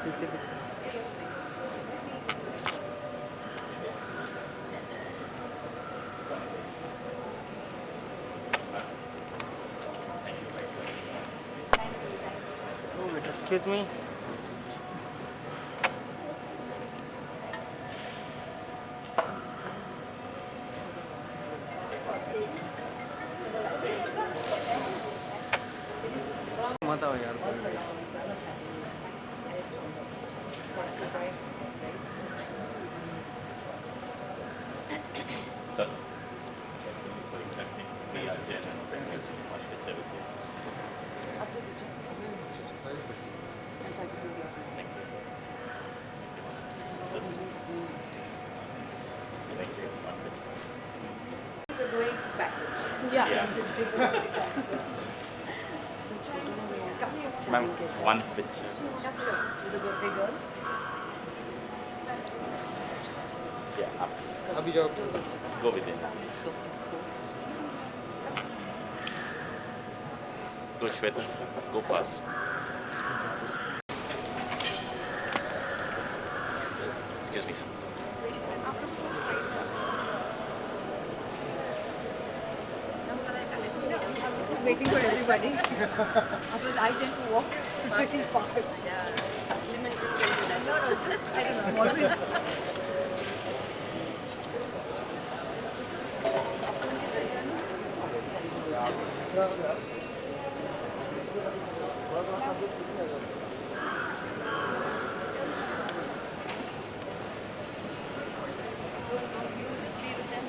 पीछे पीछे Excuse me. मत आओ यार Sir, for accepting the agenda and bringing so much picture with you. Thank you. Thank you. One picture. We're going backwards. Yeah. Ma'am, one picture. With the birthday girl. Yeah, up. अभी जाओ Go with it. Go, Shweta. Go fast. Excuse me, sir. Just waiting for everybody. Because I tend to walk pretty fast. Yeah, slim and fit can do that. No, it's just, I don't know, always. You just be with them.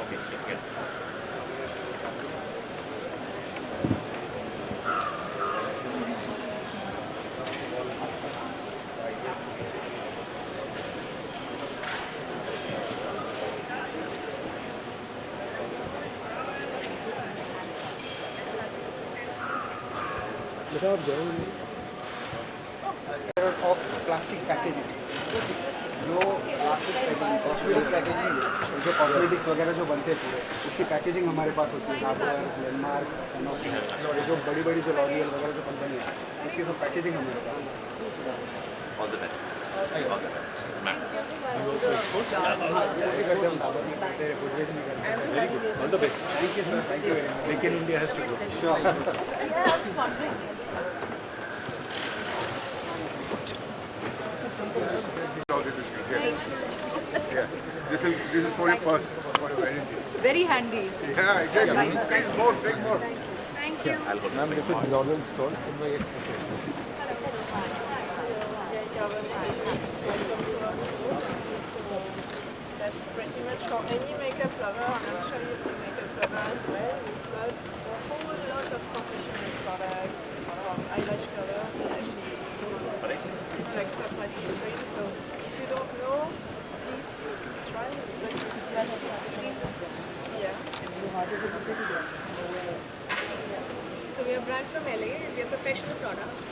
Okay, she's good. बेटा आप जाओगे of plastic packaging जो cosmetic packaging जो cosmetics वगैरह जो बनते हैं पूरे उसकी पैकेजिंग हमारे पास होती है डाबर लैंडमार्क जो बड़ी बड़ी जो लॉरियल वगैरह जो कंपनी है उसकी सब पैकेजिंग हमारे पास All the best. All the best. Ma'am. भी करते हैं हम डाबर भी करते हैं गुडरेज भी करते हैं very good all the best thank you sir thank you very much make in India has to grow Oh, this is good. Yeah. Yeah. This is for your purse, for your identity. Very handy. Yeah, exactly. Please more, take more. Thank you. I'll go. Ma'am this is Lawrence store That's pretty much for any makeup lover, and I'm sure you can makeup lover as well. We've got a whole lot of professional products from eyelash color to lashes, like stuff like cream. So if you don't know, please try it. Yeah. So we are a brand from LA and we are professional products.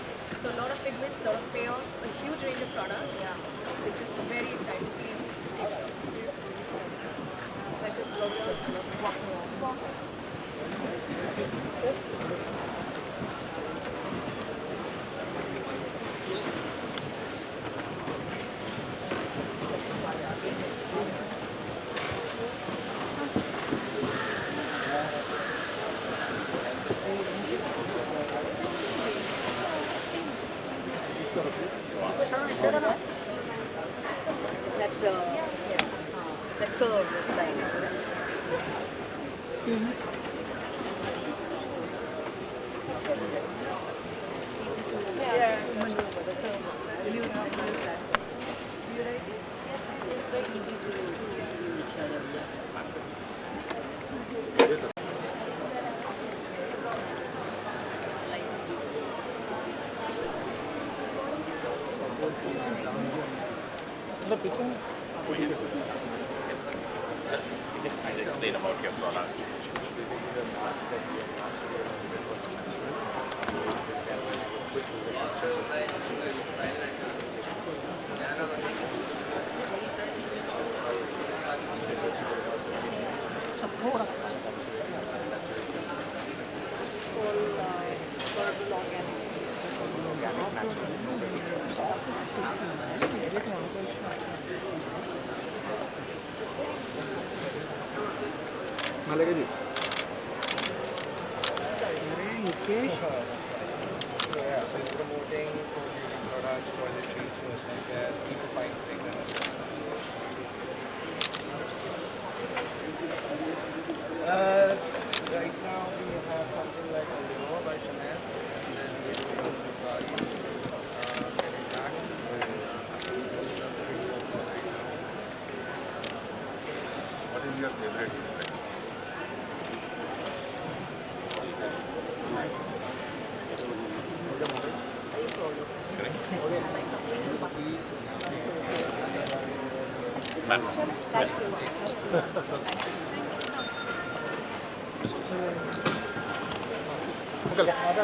So a lot of pigments, a lot of payoff, a huge range of products. Yeah. So it's just very exciting. Please take it. It's like a glorious walk. That curve line. Excuse me. Yeah. Maneuver the curve. We'll use that. We'll use that. You like it? Yes, it's very easy to use each other. मतलब पीछे में Sir, you can kindly explain about your product. Malaika ji. Nikesh. So yeah, we're promoting beauty products, toiletries, personal care, people find fragrance. Right now we have something like Arora by Chanel, and then we're doing Bugatti, getting back What is your favorite?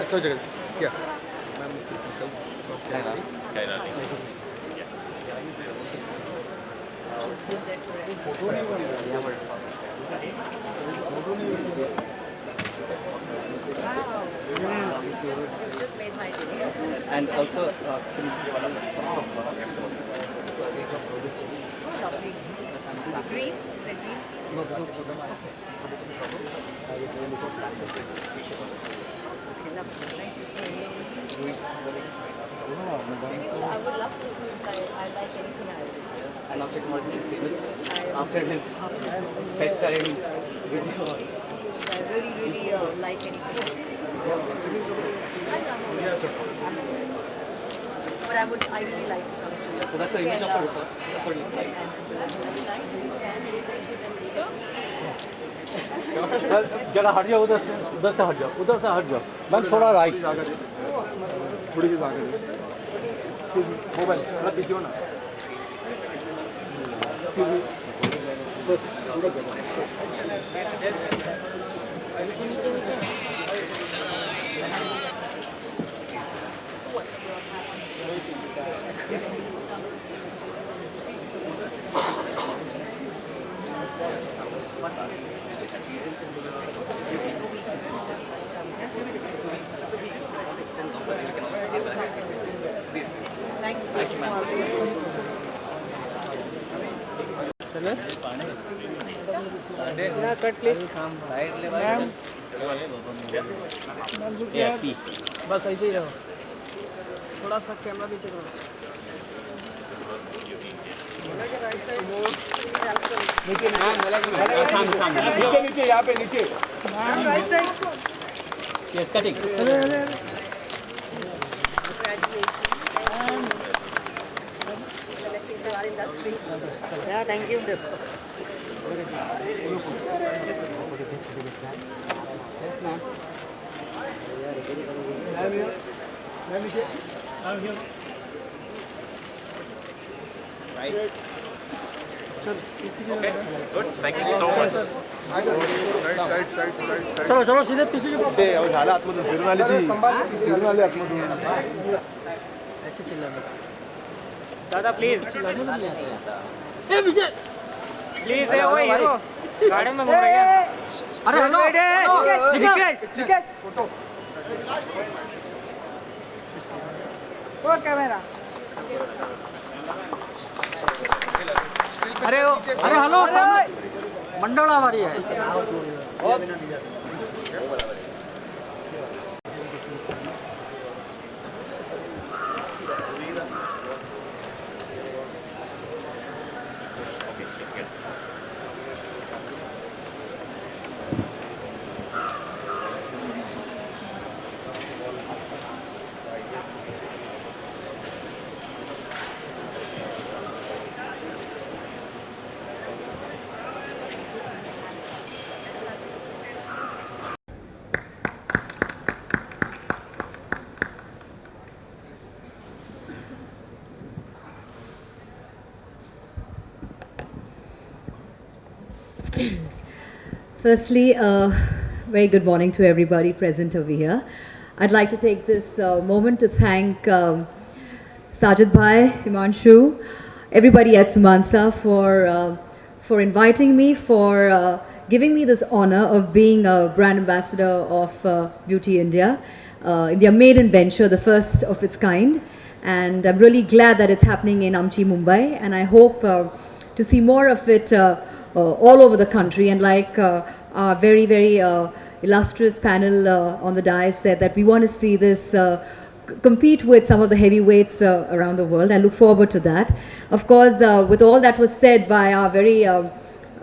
अच्छा जगह क्या You just made my day. And also, Lovely. Green? Is it green? Okay, lovely. Like this one. I would love to, since I like anything I do. and Akshay Kumar is famous after his bedtime video. I really like anything. But I really like to come to. So that's the image of the resort. That's what it looks like. जरा हट जाओ उधर से उधर से हट जाओ ma'am थोड़ा राइट थोड़ी सी जागा दे मोबाइल थोड़ा पीछे हो ना बस ऐसे ही रहो थोड़ा सा कैमरा पीछे करो नीचे नीचे यहाँ पे नीचे yes cutting Yeah, thank you. Okay, good. Thank you so much. Side चलो चलो सीधे पीछे की ते अब झाला आतमधून फिरून आली ती फिरून आली आतमधून ऐसे चिल्लाना दादा प्लीज से पीछे प्लीज है वो हीरो गाड़ी में घूम रही है अरे हेलो निकेश फोटो वो कैमरा अरे हेलो मंडोला वाली है Firstly, very good morning to everybody present over here. I'd like to take this moment to thank Sajid Bhai, Himanshu, everybody at Sumansa for inviting me, for giving me this honor of being a brand ambassador of Beauty India, in their maiden venture, the first of its kind. And I'm really glad that it's happening in Amchi, Mumbai, and I hope to see more of it all over the country. And like our very, very illustrious panel on the dais said that we want to see this compete with some of the heavyweights around the world. I look forward to that. Of course, with all that was said by our very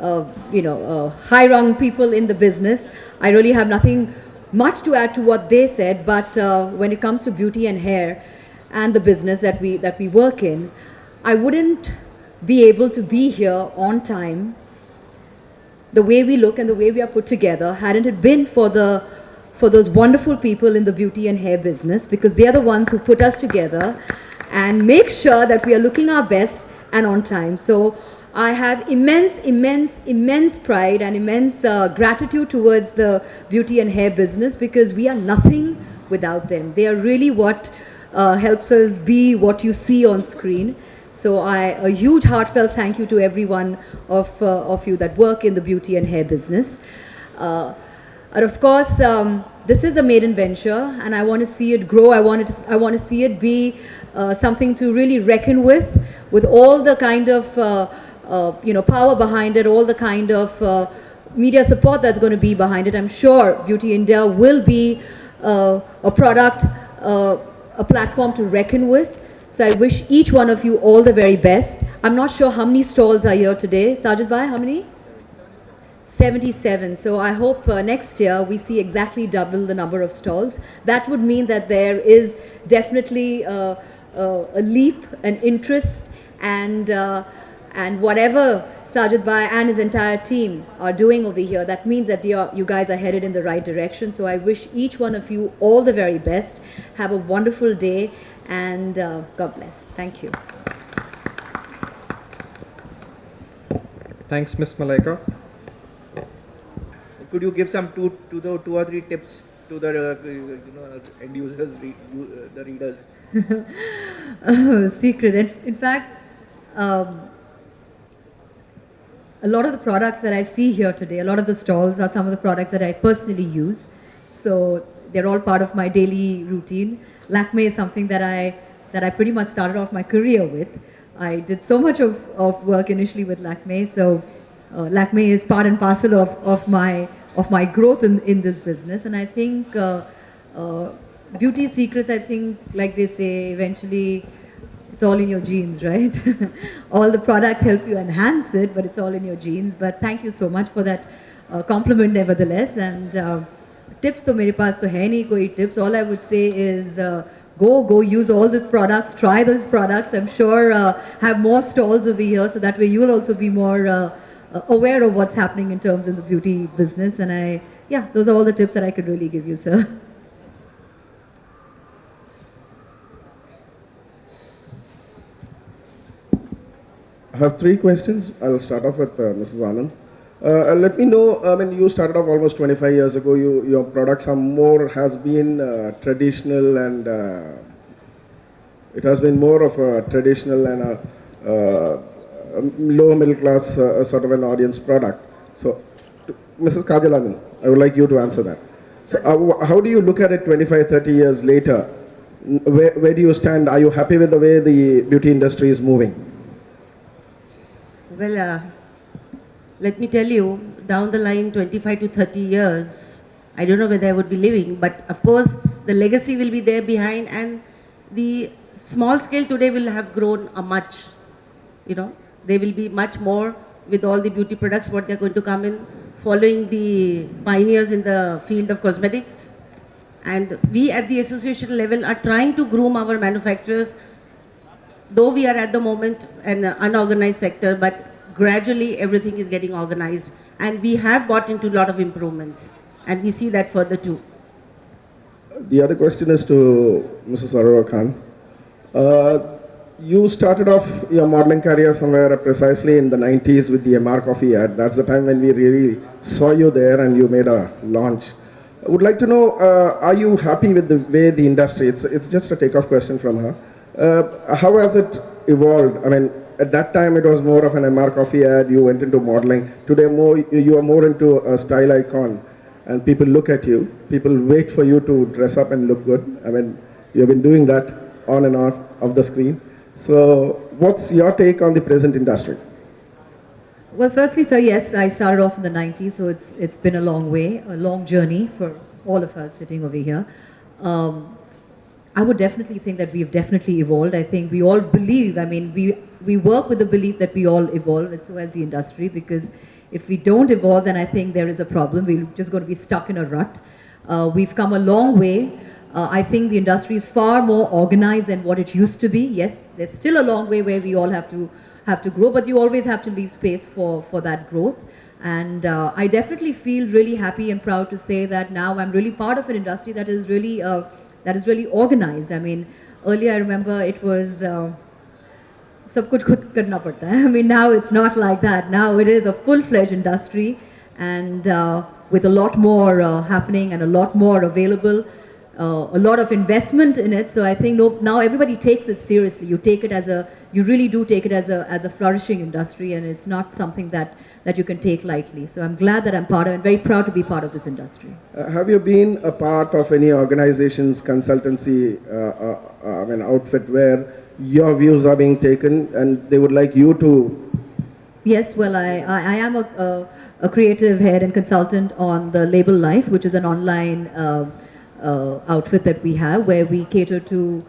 high-rung people in the business, I really have nothing much to add to what they said. But when it comes to beauty and hair and the business that we work in, I wouldn't be able to be here on time, the way we look and the way we are put together, hadn't it been for those wonderful people in the beauty and hair business, because they are the ones who put us together and make sure that we are looking our best and on time. So I have immense pride and immense gratitude towards the beauty and hair business, because we are nothing without them. They are really what helps us be what you see on screen. So a huge heartfelt thank you to every one of you that work in the beauty and hair business. And of course, this is a maiden venture, and I want to see it grow. I want to see it be something to really reckon with all the kind of power behind it, all the kind of media support that's going to be behind it. I'm sure Beauty India will be a product, a platform to reckon with. So I wish each one of you all the very best. I'm not sure how many stalls are here today. Sajid Bhai, how many? 77. So I hope next year we see exactly double the number of stalls. That would mean that there is definitely a leap, an interest, and whatever Sajid Bhai and his entire team are doing over here, that means that you guys are headed in the right direction. So I wish each one of you all the very best. Have a wonderful day, and God bless. Thank you. Thanks, Miss Malaika. Could you give some two or three tips to the end users, the readers? Secret. In fact, a lot of the products that I see here today, a lot of the stalls are some of the products that I personally use. So they're all part of my daily routine. Lakme is something that I pretty much started off my career with. I did so much of work initially with Lakme. So Lakme is part and parcel of my growth in this business. And I think beauty secrets, I think, like they say, eventually it's all in your genes, right? All the products help you enhance it, but it's all in your genes. But thank you so much for that compliment nevertheless. And tips to mere paas to hai nahi koi tips. All I would say is go use all the products, try those products. I'm sure have more stalls over here, so that way you'll also be more aware of what's happening in terms of the beauty business. And those are all the tips that I could really give you, sir. I have three questions. I'll start off with Mrs. Anand. Let me know, you started off almost 25 years ago. Your products has been traditional, and it has been more of a traditional and a lower middle class sort of an audience product. So, Mrs. Kajal Anand, I would like you to answer that. So, how do you look at it 25, 30 years later? Where do you stand? Are you happy with the way the beauty industry is moving? Well, let me tell you, down the line, 25 to 30 years, I don't know whether I would be living, but of course, the legacy will be there behind, and the small scale today will have grown a much, there will be much more with all the beauty products, what they're going to come in, following the pioneers in the field of cosmetics. And we at the association level are trying to groom our manufacturers, though we are at the moment an unorganized sector, but gradually everything is getting organized, and we have bought into a lot of improvements, and we see that further too. The other question is to Mrs. Arora Khan. You started off your modeling career somewhere precisely in the 90s with the MR Coffee ad. That's the time when we really saw you there and you made a launch. I would like to know, are you happy with the way the industry, it's just a takeoff question from her. How has it evolved? At that time it was more of an MR Coffee ad, you went into modeling. Today you are more into a style icon, and people look at you, people wait for you to dress up and look good. You've been doing that on and off of the screen. So what's your take on the present industry? Well, firstly, sir, yes, I started off in the 90s, so it's been a long way, a long journey for all of us sitting over here. Um, I would definitely think that we've definitely evolved. I think we all believe, I mean, we work with the belief that we all evolve, and so as the industry, because if we don't evolve, then I think there is a problem. We're just going to be stuck in a rut. We've come a long way. I think the industry is far more organized than what it used to be. Yes, there's still a long way where we all have to grow, but you always have to leave space for that growth. And I definitely feel really happy and proud to say that now I'm really part of an industry that is really organized. I mean, earlier I remember it was सब कुछ खुद करना पड़ता है. I mean, now it's not like that. Now it is a full-fledged industry, and with a lot more happening and a lot more available, a lot of investment in it. So I think now everybody takes it seriously. You really do take it as a flourishing industry, and it's not something that you can take lightly. So I'm glad that I'm part of and very proud to be part of this industry. Have you been a part of any organization's consultancy, I mean, outfit where your views are being taken and they would like you to? Yes, well, I am a creative head and consultant on the Label Life, which is an online outfit that we have where we cater to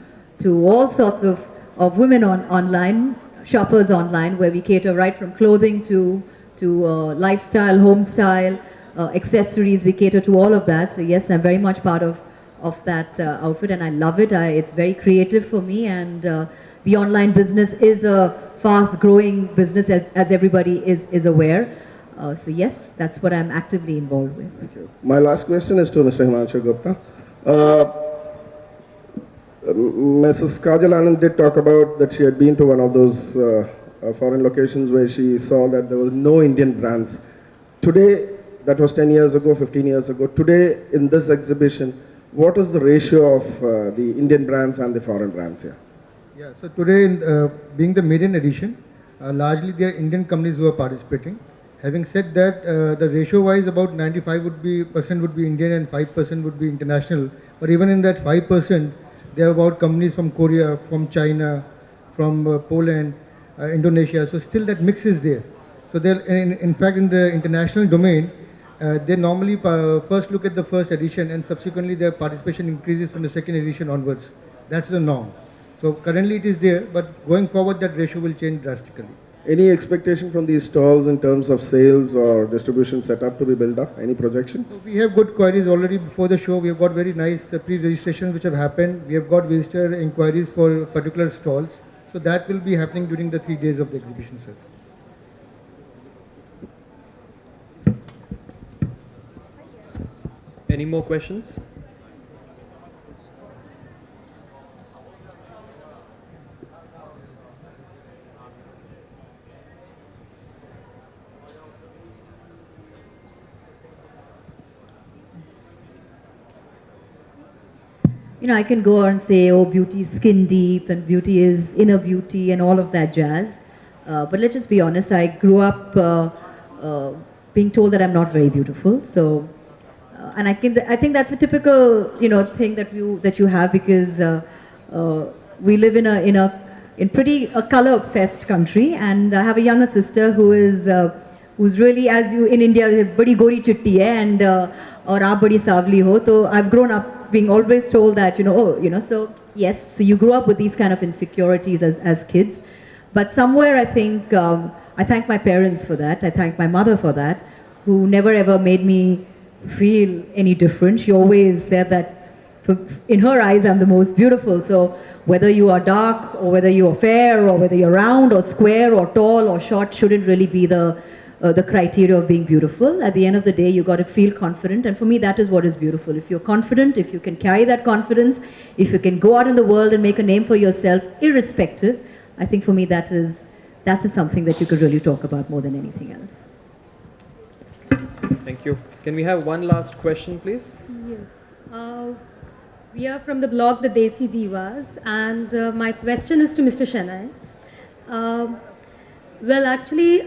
all sorts of women online, shoppers online, where we cater right from clothing to lifestyle, home style, accessories. We cater to all of that. So yes, I'm very much part of that outfit, and I love it. It's very creative for me, and the online business is a fast-growing business, as everybody is aware. So yes, that's what I'm actively involved with. Thank you. My last question is to Mr. Himanshu Gupta. Mrs. Kajal Anand did talk about that she had been to one of those foreign locations where she saw that there was no Indian brands. Today, that was 10 years ago, 15 years ago. Today, in this exhibition, what is the ratio of the Indian brands and the foreign brands here? Yeah, so today, being the maiden edition, largely there are Indian companies who are participating. Having said that, the ratio-wise, about 95% would be Indian and 5% would be international. But even in that 5%, there are about companies from Korea, from China, from Poland, Indonesia. So still that mix is there. So in fact, in the international domain, they normally first look at the first edition and subsequently their participation increases from the second edition onwards. That's the norm. So currently it is there, but going forward that ratio will change drastically. Any expectation from these stalls in terms of sales or distribution setup to be built up? Any projections? So we have good queries already before the show. We have got very nice pre-registrations which have happened. We have got visitor inquiries for particular stalls. So that will be happening during the 3 days of the exhibition, sir. Any more questions? You know, I can go on and say, oh, beauty is skin deep and beauty is inner beauty and all of that jazz. But let's just be honest, I grew up being told that I'm not very beautiful. So, and I think that's a typical, thing that you have, because we live in pretty color obsessed country, and I have a younger sister who's really, as you in India, badi gori chitti hai, and or aap badi savli ho. So I've grown up being always told that, so yes, so you grew up with these kind of insecurities as kids. But somewhere I think, I thank my parents for that. I thank my mother for that, who never ever made me feel any different. She always said that in her eyes I'm the most beautiful. So whether you are dark or whether you are fair or whether you're round or square or tall or short shouldn't really be the criteria of being beautiful. At the end of the day, you got to feel confident, and for me that is what is beautiful. If you're confident, if you can carry that confidence, if you can go out in the world and make a name for yourself irrespective, I think for me that is something that you could really talk about more than anything else. Thank you. Can we have one last question, please? Yes. We are from the blog The Desi Divas, and my question is to Mr. Shenoy. Well, actually,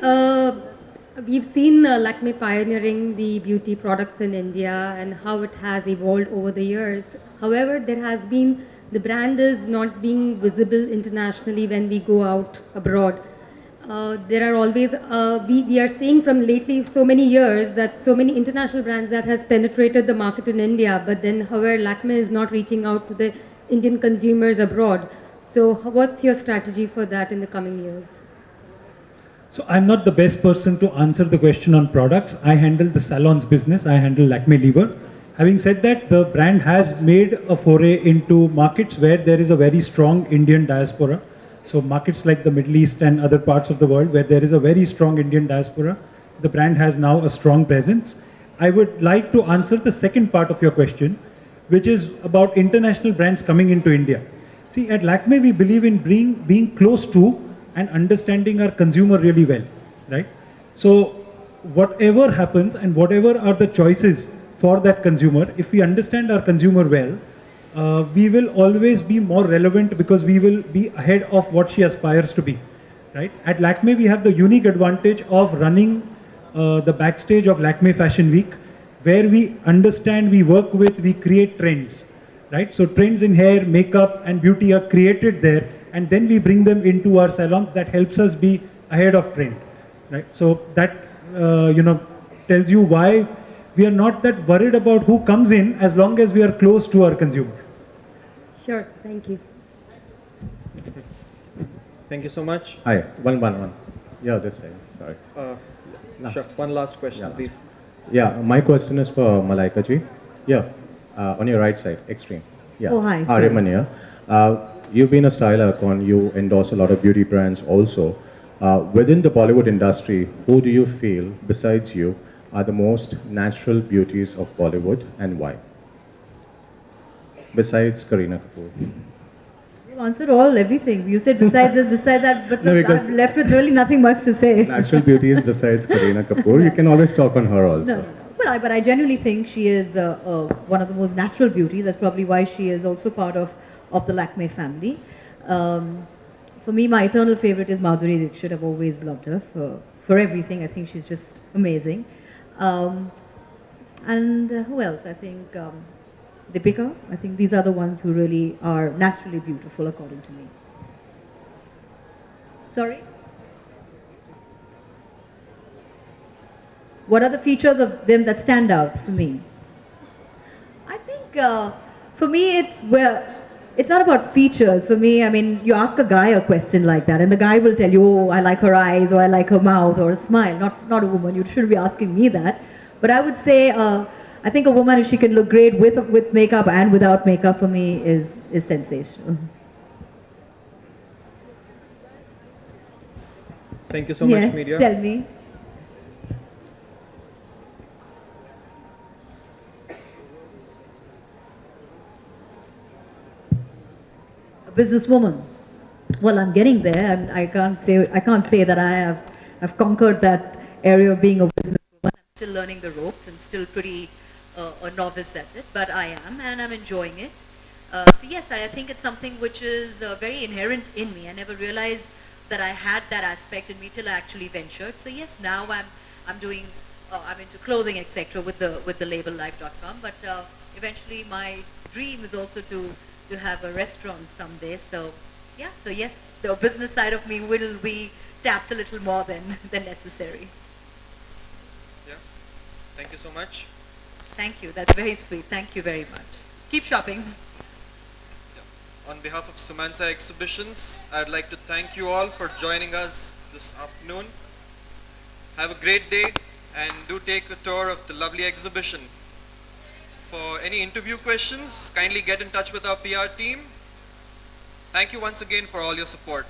we've seen Lakme pioneering the beauty products in India and how it has evolved over the years. However, the brand is not being visible internationally when we go out abroad. there are always, we are seeing from lately so many years that so many international brands that has penetrated the market in India, but then however Lakme is not reaching out to the Indian consumers abroad. So what's your strategy for that in the coming years? So I'm not the best person to answer the question on products. I handle the salons business. I handle Lakme Lever. Having said that, the brand has made a foray into markets where there is a very strong Indian diaspora. So markets like the Middle East and other parts of the world where there is a very strong Indian diaspora, the brand has now a strong presence. I would like to answer the second part of your question, which is about international brands coming into India. See, at Lakme, we believe in being close to and understanding our consumer really well, right? So whatever happens and whatever are the choices for that consumer, if we understand our consumer well, we will always be more relevant because we will be ahead of what she aspires to be, right? At Lakme, we have the unique advantage of running the backstage of Lakme Fashion Week, where we understand, we work with, we create trends, right? So trends in hair, makeup and beauty are created there, and then we bring them into our salons. That helps us be ahead of trend, right? So that, tells you why we are not that worried about who comes in as long as we are close to our consumer. Sure, thank you. Thank you so much. Hi, one. Yeah, this side, sorry. Sure, one last question, Yeah, please. Yeah, my question is for Malaika ji. Yeah, on your right side, extreme. Yeah. Oh, hi. Ariman here. You've been a style icon, you endorse a lot of beauty brands also. Within the Bollywood industry, who do you feel, besides you, are the most natural beauties of Bollywood and why? Besides Kareena Kapoor. You answered everything. You said besides this, besides that, but No, because- I'm left with really nothing much to say. Natural beauties besides Kareena Kapoor, you can always talk on her also. No. But I genuinely think she is one of the most natural beauties. That's probably why she is also part of the Lakme family. For me, my eternal favorite is Madhuri Dixit. I've always loved her for everything. I think she's just amazing. And who else? I think Deepika. I think these are the ones who really are naturally beautiful, according to me. Sorry? What are the features of them that stand out for me? I think for me it's not about features. For me, I mean, you ask a guy a question like that and the guy will tell you, oh, I like her eyes or I like her mouth or a smile. Not a woman. You shouldn't be asking me that. But I would say I think a woman, if she can look great with makeup and without makeup, for me is sensational. Thank you so much, Yes, Media. tell me. A businesswoman. Well, I'm getting there. I can't say that I've conquered that area of being a businesswoman. I'm still learning the ropes. I'm still pretty a novice at it, but I am, and I'm enjoying it. So yes, I think it's something which is very inherent in me. I never realized that I had that aspect in me till I actually ventured. So yes, now I'm doing I'm into clothing, etc. with the label life.com. But eventually, my dream is also to have a restaurant someday. So yeah, so yes, the business side of me will be tapped a little more than necessary. Yeah. Thank you so much. Thank you. That's very sweet. Thank you very much. Keep shopping. On behalf of Sumansa Exhibitions, I'd like to thank you all for joining us this afternoon. Have a great day and do take a tour of the lovely exhibition. For any interview questions, kindly get in touch with our PR team. Thank you once again for all your support.